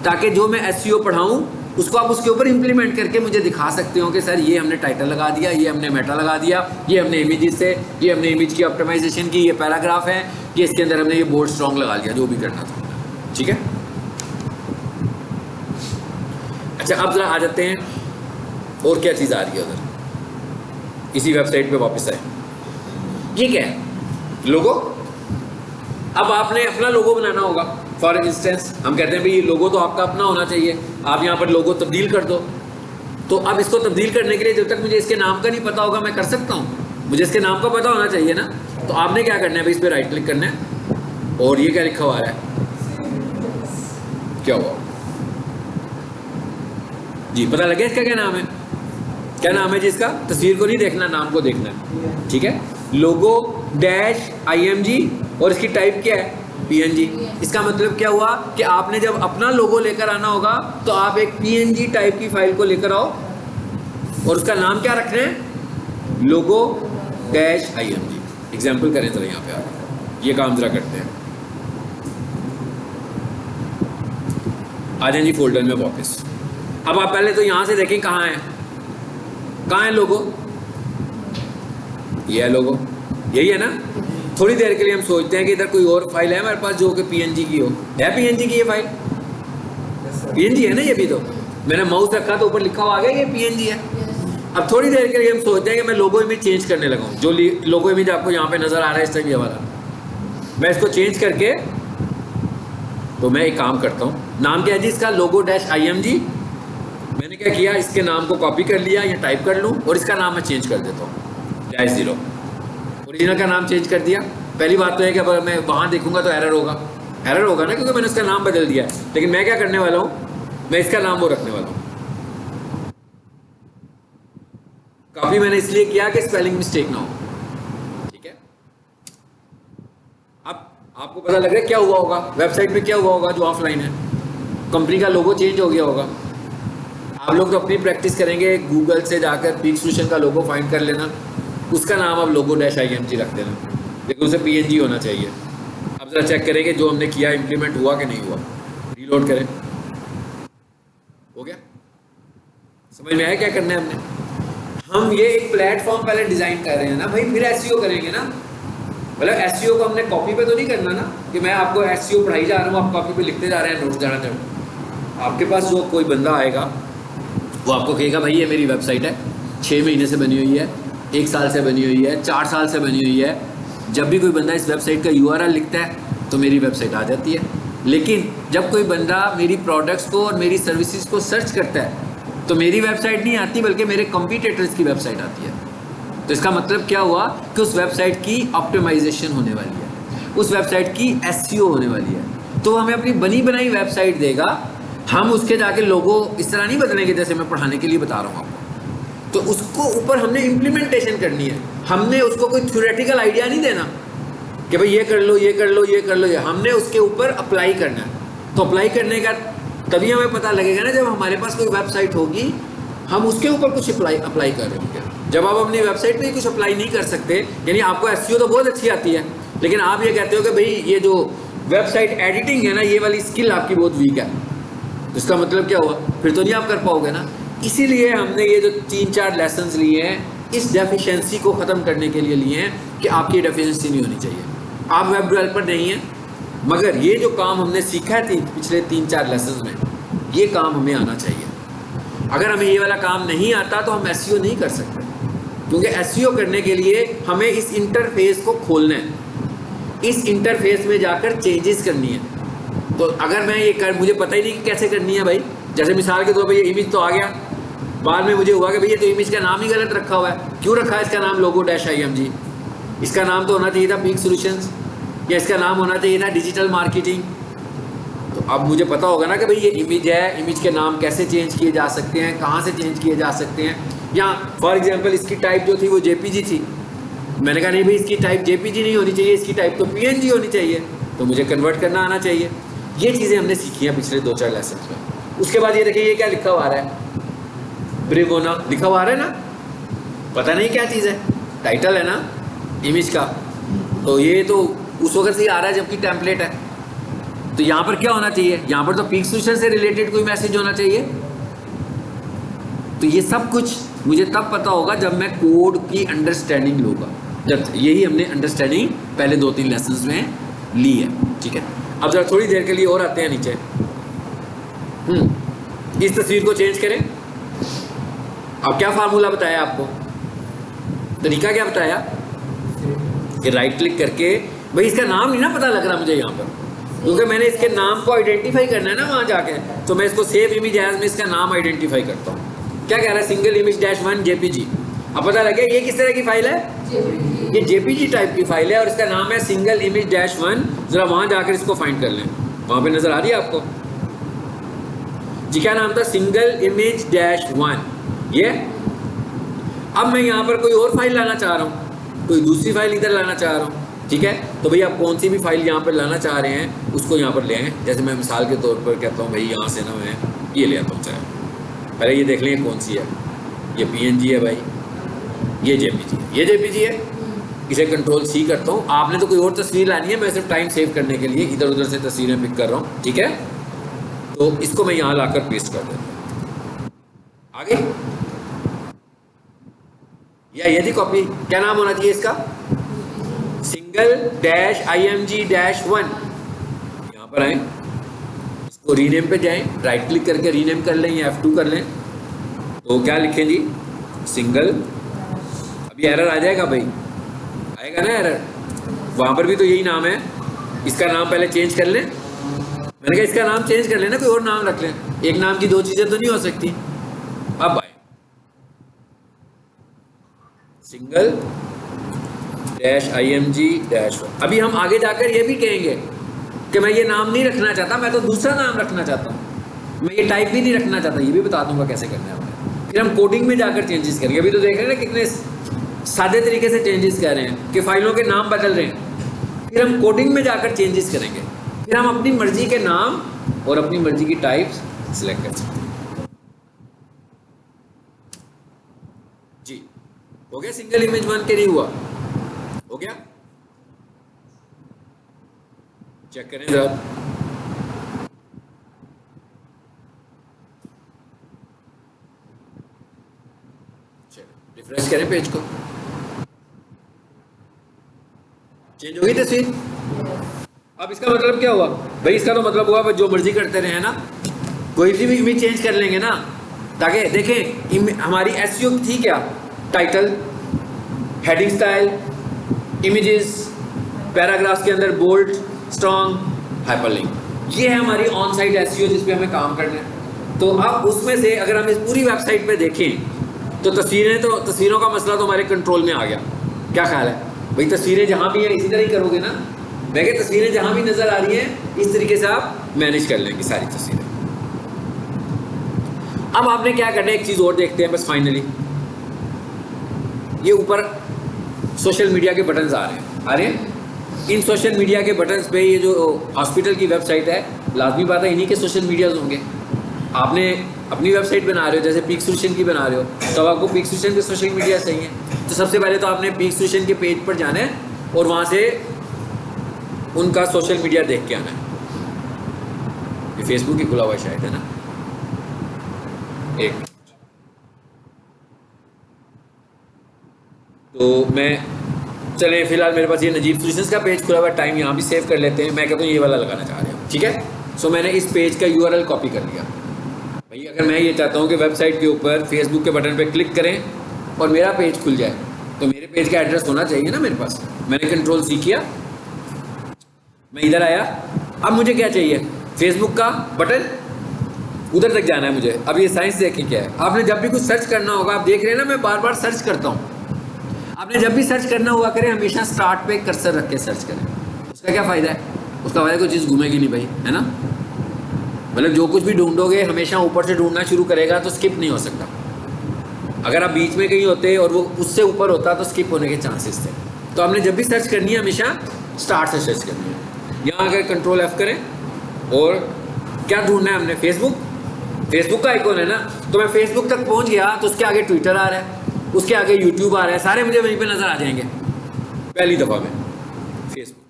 S1: ताकि जो मैं एसईओ पढ़ाऊँ उसको आप उसके ऊपर इंप्लीमेंट करके मुझे दिखा सकते हो कि सर ये हमने टाइटल लगा दिया, ये हमने मेटा लगा दिया, ये हमने इमेजेस से, ये हमने इमेज की ऑप्टिमाइजेशन की, ये पैराग्राफ है, ये इसके अंदर हमने ये बोल्ड स्ट्रॉन्ग लगा लिया, जो भी करना था। ठीक है, अच्छा अब जरा आ जाते हैं और क्या चीज़ आ रही है उधर, इसी वेबसाइट पे वापस आए। ये क्या है? लोगो। अब आपने अपना लोगो बनाना होगा। फॉर इंस्टेंस हम कहते हैं भाई ये लोगो तो आपका अपना होना चाहिए, आप यहाँ पर लोगो तब्दील कर दो। तो अब इसको तब्दील करने के लिए जब तक मुझे इसके नाम का नहीं पता होगा मैं कर सकता हूँ? मुझे इसके नाम का पता होना चाहिए ना। तो आपने क्या करना है भाई, इस पर राइट क्लिक करना है और ये क्या लिखा हुआ है, क्या हुआ जी, पता लगे इसका क्या नाम है? क्या नाम है जी इसका? तस्वीर को नहीं देखना, नाम को देखना है। ठीक है, लोगो डैश IMG और इसकी टाइप क्या है? PNG। इसका मतलब क्या हुआ कि आपने जब अपना लोगो लेकर आना होगा तो आप एक PNG टाइप की फाइल को लेकर आओ और उसका नाम क्या रखना है? लोगो डैश IMG। एग्जाम्पल करें जरा यहाँ पे आप, ये काम जरा करते हैं। आ जाए जी फोल्डर में वापस। अब आप पहले तो यहाँ से देखें कहाँ है, कहाँ है लोगो? ये है लोगो, यही है ना। थोड़ी देर के लिए हम सोचते हैं कि इधर कोई और फाइल है हमारे पास जो कि PNG की हो। है PNG की ये फाइल? PNG है ना ये भी। तो मैंने माउस रखा तो ऊपर लिखा हुआ आ गया ये PNG है। अब थोड़ी देर के लिए हम सोचते हैं कि मैं लोगो इमेज चेंज करने लगा हूँ। जो लोगो इमेज आपको यहाँ पे नज़र आ रहा है इस टाइप ये वाला, मैं इसको चेंज करके, तो मैं एक काम करता हूँ, नाम क्या है जी इसका? लोगो डैश IMG। मैंने क्या किया, इसके नाम को कॉपी कर लिया या टाइप कर लूँ और इसका नाम मैं चेंज कर देता हूँ डैश 0। ओरिजिनल का नाम चेंज कर दिया। पहली बात तो है कि अगर मैं वहाँ देखूंगा तो एरर होगा ना, क्योंकि मैंने उसका नाम बदल दिया है। लेकिन मैं क्या करने वाला हूँ, मैं इसका नाम वो रखने वाला हूँ। कॉपी मैंने इसलिए किया कि स्पेलिंग मिस्टेक ना हो। ठीक है, अब आपको पता लग रहा है क्या हुआ होगा वेबसाइट पे, क्या हुआ होगा जो ऑफलाइन है? कंपनी का लोगो चेंज हो गया होगा। आप लोग तो अपनी प्रैक्टिस करेंगे, गूगल से जाकर पीक सोल्यूशन का लोगो फाइंड कर लेना, उसका नाम आप लोगो डैश IMG रख देना, लेकिन उसे PNG होना चाहिए। अब जरा चेक करेंगे जो हमने किया इंप्लीमेंट हुआ कि नहीं हुआ। रीलोड करें, हो गया? समझ में आया क्या करना है हमने? हम ये एक प्लेटफॉर्म पहले डिजाइन कर रहे हैं ना भाई, फिर SEO करेंगे ना। मतलब SEO को हमने कॉपी पे तो नहीं करना ना कि मैं आपको SEO पढ़ाई जा रहा हूँ, आप कॉपी पे लिखते जा रहे हैं, नोट जाना चाहिए। आपके पास जो कोई बंदा आएगा वो आपको कहेगा भाई ये मेरी वेबसाइट है, 6 महीने से बनी हुई है, 1 साल से बनी हुई है, 4 साल से बनी हुई है। जब भी कोई बंदा इस वेबसाइट का URL लिखता है तो मेरी वेबसाइट आ जाती है। लेकिन जब कोई बंदा मेरी प्रोडक्ट्स को और मेरी सर्विसेज को सर्च करता है तो मेरी वेबसाइट नहीं आती, बल्कि मेरे कंपटीटर्स की वेबसाइट आती है। तो इसका मतलब क्या हुआ कि उस वेबसाइट की ऑप्टिमाइजेशन होने वाली है, उस वेबसाइट की SEO होने वाली है। तो हमें अपनी बनी बनाई वेबसाइट देगा, हम उसके जाके लोगो इस तरह नहीं बदलेंगे जैसे मैं पढ़ाने के लिए बता रहा हूँ आपको। तो उसको ऊपर हमने इम्प्लीमेंटेशन करनी है। हमने उसको कोई थ्योरेटिकल आइडिया नहीं देना कि भाई ये कर लो, ये कर लो, ये कर लो, ये हमने उसके ऊपर अप्लाई करना है। तो अप्लाई करने का तभी हमें पता लगेगा ना जब हमारे पास कोई वेबसाइट होगी, हम उसके ऊपर कुछ अप्लाई कर रहे होंगे। जब आप अपनी वेबसाइट पे कुछ अप्लाई नहीं कर सकते, यानी आपको SEO तो बहुत अच्छी आती है, लेकिन आप ये कहते हो कि भाई ये जो वेबसाइट एडिटिंग है ना, ये वाली स्किल आपकी बहुत वीक है, तो इसका मतलब क्या हुआ? फिर तो नहीं आप कर पाओगे ना। इसीलिए हमने ये जो 3-4 लेसन्स लिए हैं इस डेफिशिएंसी को ख़त्म करने के लिए लिए हैं कि आपकी डेफिशिएंसी नहीं होनी चाहिए। आप वेब डेवलपर नहीं हैं, मगर ये जो काम हमने सीखा है पिछले 3-4 लेसन में, ये काम हमें आना चाहिए। अगर हमें ये वाला काम नहीं आता तो हम एसईओ नहीं कर सकते, क्योंकि एसईओ करने के लिए हमें इस इंटरफेस को खोलना है, इस इंटरफेस में जाकर चेंजेस करनी है। तो अगर मैं ये मुझे पता ही नहीं कि कैसे करनी है भाई, जैसे मिसाल के तौर पर ये इमेज तो आ गया, बाद में मुझे हुआ कि भैया तो इमेज का नाम ही गलत रखा हुआ है, क्यों रखा है इसका नाम logo-img? इसका नाम तो होना चाहिए था पीक सॉल्यूशंस, या इसका नाम होना चाहिए था डिजिटल मार्केटिंग। तो अब मुझे पता होगा ना कि भाई ये इमेज है, इमेज के नाम कैसे चेंज किए जा सकते हैं, कहाँ से चेंज किए जा सकते हैं। या फॉर एग्जांपल इसकी टाइप जो थी वो जेपीजी थी, मैंने कहा नहीं भाई इसकी टाइप जेपीजी नहीं होनी चाहिए, इसकी टाइप तो पीएनजी होनी चाहिए, तो मुझे कन्वर्ट करना आना चाहिए। ये चीज़ें हमने सीखी हैं पिछले 2-4 लेसन में। उसके बाद ये देखिए ये क्या लिखा हुआ आ रहा है, ब्रिवोना लिखा हुआ आ रहा है ना, पता नहीं क्या चीज़ है, टाइटल है ना इमेज का, तो ये तो उस वक्त से ही आ रहा है जबकि टेम्पलेट है। तो यहाँ पर क्या होना चाहिए, यहाँ पर तो पीक सॉल्यूशन से रिलेटेड कोई मैसेज होना चाहिए। तो ये सब कुछ मुझे तब पता होगा जब मैं कोड की अंडरस्टैंडिंग लूँगा, जब यही हमने अंडरस्टैंडिंग पहले 2-3 लेसन्स में ली है। ठीक है, अब जरा थोड़ी देर के लिए और आते हैं नीचे। इस तस्वीर को चेंज करें। अब क्या फार्मूला बताया आपको, तरीका क्या बताया कि राइट क्लिक करके, भाई इसका नाम नहीं ना पता लग रहा मुझे यहाँ पर, क्योंकि मैंने इसके नाम को आइडेंटिफाई करना है ना वहाँ जाके, तो मैं इसको सेव इमेज एज में इसका नाम आइडेंटिफाई करता हूँ। क्या कह रहा है, सिंगल इमेज -1 जेपीजी। अब पता लगे ये किस तरह की फाइल है, ये जेपीजी टाइप की फाइल है और इसका नाम है सिंगल इमेज -1। जरा वहाँ जाकर इसको फाइंड कर लें, वहाँ पे नजर आ रही है आपको जी, क्या नाम था, सिंगल इमेज -1। ये अब मैं यहाँ पर कोई और फाइल लाना चाह रहा हूँ, कोई दूसरी फाइल इधर लाना चाह रहा हूँ। ठीक है, तो भाई आप कौन सी भी फाइल यहाँ पर लाना चाह रहे हैं उसको यहाँ पर ले आएँ। जैसे मैं मिसाल के तौर पर कहता हूँ भाई यहाँ से ना मैं ये ले आता हूँ, चाहे पहले ये देख लें कौन सी है, ये पीएनजी है भाई, ये जेपीजी है, ये जेपीजी है। इसे कंट्रोल C करता हूँ। आपने तो कोई और तस्वीर लानी है, मैं सिर्फ टाइम सेव करने के लिए इधर उधर से तस्वीरें पिक कर रहा हूँ। ठीक है, तो इसको मैं यहाँ लाकर पेस्ट कर देता हूँ। आगे या ये थी कॉपी, क्या नाम होना चाहिए इसका, सिंगल-img-1। यहाँ पर आए, इसको रीनेम पे जाएं, राइट क्लिक करके रीनेम कर लें या F2 कर लें। तो क्या लिखें जी, सिंगल। अभी एरर आ जाएगा भाई, आएगा ना एरर, वहाँ पर भी तो यही नाम है, इसका नाम पहले चेंज कर लें। मैंने कहा इसका नाम चेंज कर लेना, कोई और नाम रख लें, एक नाम की 2 चीज़ें तो नहीं हो सकती। अब आए सिंगल-img-1। अभी हम आगे जाकर ये भी कहेंगे कि मैं ये नाम नहीं रखना चाहता, मैं तो दूसरा नाम रखना चाहता हूँ, मैं ये टाइप भी नहीं रखना चाहता, ये भी बता दूंगा कैसे करना है हमें। फिर हम कोडिंग में जाकर चेंजेस करेंगे। अभी तो देख रहे हैं ना कितने सादे तरीके से चेंजेस कर रहे हैं कि फाइलों के नाम बदल रहे हैं। फिर हम कोडिंग में जाकर चेंजेस करेंगे, फिर हम अपनी मर्जी के नाम और अपनी मर्जी की टाइप्स सिलेक्ट कर सकते हैं। जी हो गया, सिंगल इमेज 1 के नहीं हुआ, हो गया, चेक करें जरा। रिफ्रेश करें पेज को, चेंज हो गई तस्वीर। अब इसका मतलब क्या हुआ भाई, इसका तो मतलब हुआ जो मर्जी करते रहे ना, कोई सी भी इमेज चेंज कर लेंगे ना, ताकि देखें हमारी एसईओ थी क्या, title, heading style, images, paragraphs के अंदर बोल्ड, स्ट्रॉन्ग, हाइपरलिंक, ये है हमारी ऑन साइट एसईओ जिस पे हमें काम करना है। तो अब उसमें से अगर हम इस पूरी वेबसाइट पे देखें तो तस्वीरों का मसला तो हमारे कंट्रोल में आ गया। क्या ख्याल है भाई, तस्वीरें जहाँ भी हैं इसी तरह ही करोगे ना, मैं कहता तस्वीरें जहाँ भी नज़र आ रही हैं इस तरीके से आप मैनेज कर लेंगे सारी तस्वीरें। अब आपने क्या करना है, एक चीज़ और देखते हैं बस फाइनली। ये ऊपर सोशल मीडिया के बटन्स आ रहे हैं। इन सोशल मीडिया के बटन्स पे ये जो हॉस्पिटल की वेबसाइट है, लाजमी बात है इन्हीं के सोशल मीडियाज़ होंगे। आपने अपनी वेबसाइट बना रहे हो, जैसे पीक सॉल्यूशन की बना रहे हो, तो आपको पीक सॉल्यूशन के सोशल मीडिया चाहिए। तो सबसे पहले तो आपने पीक सॉल्यूशन के पेज पर जाना है और वहाँ से उनका सोशल मीडिया देख के आना है। ये फेसबुक ही खुला हुआ शायद है ना, 1 मिनट, तो मैं चले फिलहाल मेरे पास ये नजीब सॉल्यूशंस का पेज खुला हुआ है, टाइम यहाँ भी सेव कर लेते हैं। मैं कहता हूँ ये वाला लगाना चाह रहा हूँ, ठीक है। सो मैंने इस पेज का यूआरएल कॉपी कर लिया। भाई अगर मैं ये चाहता हूँ कि वेबसाइट के ऊपर फेसबुक के बटन पे क्लिक करें और मेरा पेज खुल जाए, तो मेरे पेज का एड्रेस होना चाहिए ना मेरे पास। मैंने कंट्रोल सी किया, मैं इधर आया। अब मुझे क्या चाहिए? फेसबुक का बटन, उधर तक जाना है मुझे। अब ये साइंस देखें क्या है। आपने जब भी कुछ सर्च करना होगा, आप देख रहे हैं ना मैं बार बार सर्च करता हूँ, आपने जब भी सर्च करना हुआ करें हमेशा स्टार्ट पे कर्सर रख के सर्च करें। उसका क्या फ़ायदा है? उसका फ़ायदा कोई चीज़ घूमेगी नहीं भाई, है ना। मतलब जो कुछ भी ढूंढोगे हमेशा ऊपर से ढूंढना शुरू करेगा तो स्किप नहीं हो सकता। अगर आप बीच में कहीं होते और वो उससे ऊपर होता तो स्किप होने के चांसेस थे। तो आपने जब भी सर्च करनी है हमेशा स्टार्ट से सर्च करनी है। यहाँ अगर कंट्रोल F करें और क्या ढूंढना है हमने? फेसबुक का आइकॉन है ना, तो मैं फेसबुक तक पहुँच गया तो उसके आगे ट्विटर आ रहा है, उसके आगे यूट्यूब आ रहा है, सारे मुझे वहीं पे नजर आ जाएंगे। पहली दफ़ा में फेसबुक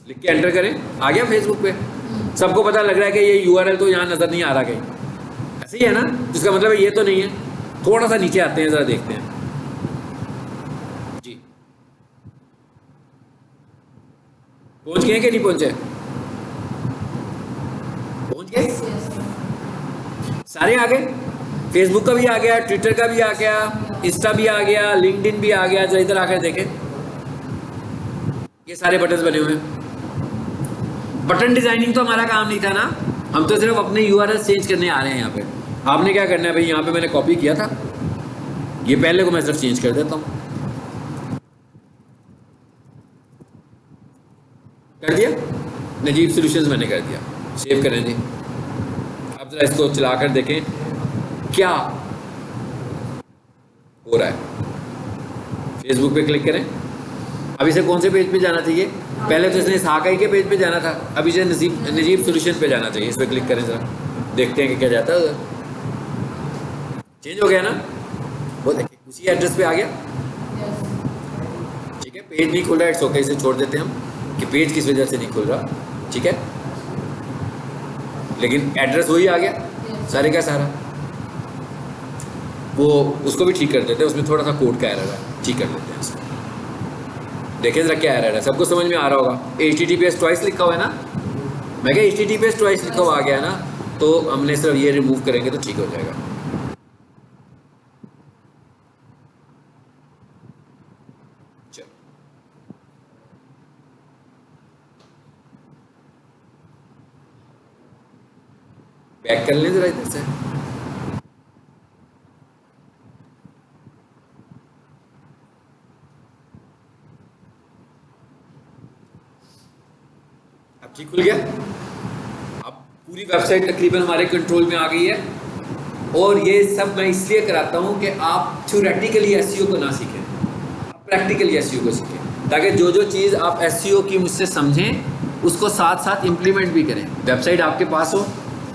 S1: लिख के एंटर करें, आ गया फेसबुक पे। सबको पता लग रहा है कि ये यूआरएल तो यहाँ नजर नहीं आ रहा कहीं, ऐसे ही है ना। जिसका मतलब है ये तो नहीं है। थोड़ा सा नीचे आते हैं, जरा देखते हैं जी, पहुंच गए कि नहीं पहुंचे? पहुंच गए सारे आ गए। फेसबुक का भी आ गया, ट्विटर का भी आ गया, इंस्टा भी आ गया, लिंक्डइन भी आ गया। जरा इधर आकर देखें, ये सारे बटन बने हुए हैं। बटन डिजाइनिंग तो हमारा काम नहीं था ना, हम तो सिर्फ अपने यूआरएल चेंज करने आ रहे हैं यहाँ पे। आपने क्या करना है भाई, यहाँ पे मैंने कॉपी किया था, ये पहले को मैं सिर्फ चेंज कर देता हूँ। कर दिया, नजीब सॉल्यूशंस मैंने कर दिया। सेव करें जी। अब जरा इसको चलाकर देखें क्या हो रहा है। फेसबुक पे क्लिक करें। अब इसे कौन से पेज पे जाना चाहिए? पहले तो इसने साकाई के पेज पे जाना था, अब इसे नजीब सॉल्यूशन पे जाना चाहिए। इस पर क्लिक करें, जरा देखते हैं कि क्या जाता है। चेंज हो गया ना, वो देखिए उसी एड्रेस पे आ गया। ठीक है, पेज नहीं खुल रहा, इट्स ओके, इसे छोड़ देते हैं हम कि पेज किस वजह से नहीं खुल रहा। ठीक है, लेकिन एड्रेस वही आ गया सारे का सारा। वो उसको भी ठीक कर देते हैं, उसमें थोड़ा सा कोड का एरर है, ठीक कर लेते हैं उसको। देखिए जरा क्या एरर है, सबको समझ में आ रहा होगा। HTTPS ट्वाइस लिखा हुआ है ना, मैं क्या HTTPS ट्वाइस लिखा हुआ आ गया ना, तो हमने सिर्फ ये रिमूव करेंगे तो ठीक हो जाएगा। चलो बैक कर लें जरा इधर से। अब ठीक खुल गया। अब पूरी वेबसाइट तकरीबन हमारे कंट्रोल में आ गई है। और ये सब मैं इसलिए कराता हूँ कि आप थ्योरेटिकली एसईओ को ना सीखें, आप प्रैक्टिकली एसईओ को सीखें, ताकि जो जो चीज़ आप एसईओ की मुझसे समझें उसको साथ साथ इम्प्लीमेंट भी करें। वेबसाइट आपके पास हो,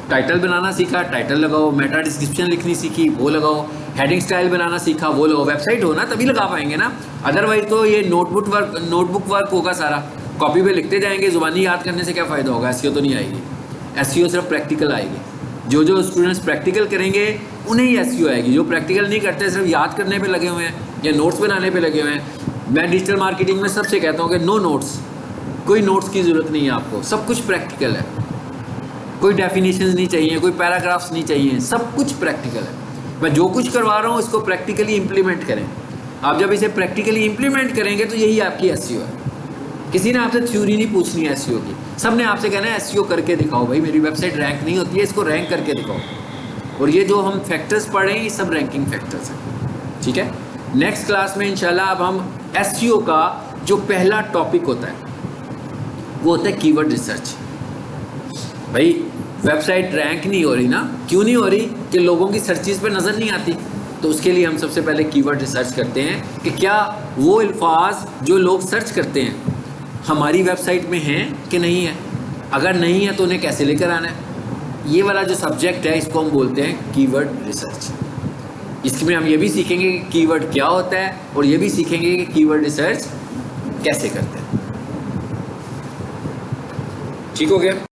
S1: टाइटल बनाना सीखा, टाइटल लगाओ, मेटा डिस्क्रिप्शन लिखनी सीखी, वो लगाओ, हेडिंग स्टाइल बनाना सीखा, वो लगाओ। वेबसाइट हो ना तभी लगा पाएंगे ना, अदरवाइज तो ये नोटबुक वर्क होगा सारा, कॉपी पे लिखते जाएंगे। ज़ुबानी याद करने से क्या फ़ायदा होगा, एसईओ तो नहीं आएगी। एसईओ सिर्फ प्रैक्टिकल आएगी। जो जो स्टूडेंट्स प्रैक्टिकल करेंगे उन्हें ही एसईओ आएगी। जो प्रैक्टिकल नहीं करते, सिर्फ याद करने पे लगे हुए हैं या नोट्स बनाने पे लगे हुए हैं। मैं डिजिटल मार्केटिंग में सबसे कहता हूँ कि नो नोट्स, कोई नोट्स की ज़रूरत नहीं है आपको, सब कुछ प्रैक्टिकल है। कोई डेफिनेशंस नहीं चाहिए, कोई पैराग्राफ्स नहीं चाहिए, सब कुछ प्रैक्टिकल है। मैं जो कुछ करवा रहा हूँ इसको प्रैक्टिकली इम्प्लीमेंट करें। आप जब इसे प्रैक्टिकली इम्प्लीमेंट करेंगे तो यही आपकी एसईओ है। किसी ने आपसे थ्योरी नहीं पूछनी है एसईओ की, सब ने आपसे कहना है एसईओ करके दिखाओ। भाई मेरी वेबसाइट रैंक नहीं होती है, इसको रैंक करके दिखाओ। और ये जो हम फैक्टर्स पढ़ रहे हैं ये सब रैंकिंग फैक्टर्स हैं। ठीक है, नेक्स्ट क्लास में इंशाल्लाह अब हम एसईओ का जो पहला टॉपिक होता है वो होता है कीवर्ड रिसर्च। भाई वेबसाइट रैंक नहीं हो रही ना, क्यों नहीं हो रही? कि लोगों की सर्चेज पर नज़र नहीं आती। तो उसके लिए हम सबसे पहले कीवर्ड रिसर्च करते हैं कि क्या वो अल्फाज जो लोग सर्च करते हैं हमारी वेबसाइट में हैं कि नहीं है। अगर नहीं है तो उन्हें कैसे लेकर आना है। ये वाला जो सब्जेक्ट है इसको हम बोलते हैं कीवर्ड रिसर्च। इसमें हम ये भी सीखेंगे कि कीवर्ड क्या होता है और ये भी सीखेंगे कि कीवर्ड रिसर्च कैसे करते हैं। ठीक हो गया।